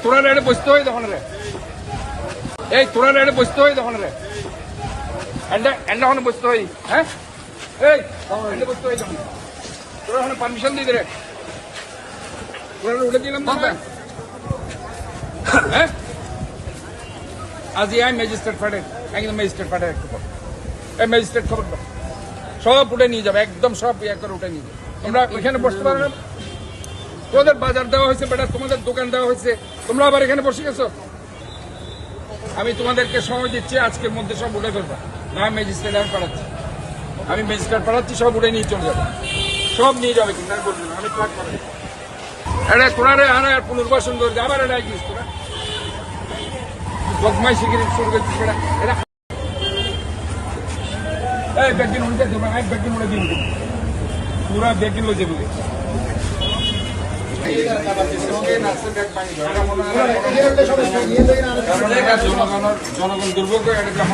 তোরা রেডে বসতে হয় তখন রে, এই তোরা রেডে বসতে হয় তখন রে, এন্ডা ওখানে বসতে হয়। হ্যাঁ এই এন্ডে বসতে হয় তখন তোরা ওখানে পারমিশন দিয়ে রে, তোরা উঠে দিলাম না। হ্যাঁ আজ আই ম্যাজিস্ট্রেট ফাটে, একদম ম্যাজিস্ট্রেট ফাটে একটু এই ম্যাজিস্ট্রেট খবর দাও, সব উঠে নিয়ে যাবে, একদম সব ইয়ে করে উঠে নিয়ে যাবে। তোমরা ওইখানে বসতে পারো না, তোমাদের বাজার দেওয়া হয়েছে বেটা, তোমাদের দোকান দেওয়া হয়েছে, তোমরা আবার এখানে বসে গেছো। আমি তোমাদেরকে সময় দিচ্ছি, আজকের মধ্যে সব উঠে ফেলবা, না ম্যাজিস্ট্রেট আমি পাঠাচ্ছি, আমি ম্যাজিস্ট্রেট পাঠাচ্ছি, সব উঠে নিয়ে চলে যাবে, সব নিয়ে যাবে কিন্তু আমি বলবো না, আমি ট্রাক করে এটা তোরা রে আর পুনর্বাসন করে আবার এটা গিয়েছিস তোরা বদমাই শিখির শুরু করছিস বেটা। এটা এই ব্যাগিন উঠে দেবো, এক ব্যাগিন উঠে দিন, পুরা ব্যাগিন লয়ে যাবে। জনগণ দুর্ভোগ এটা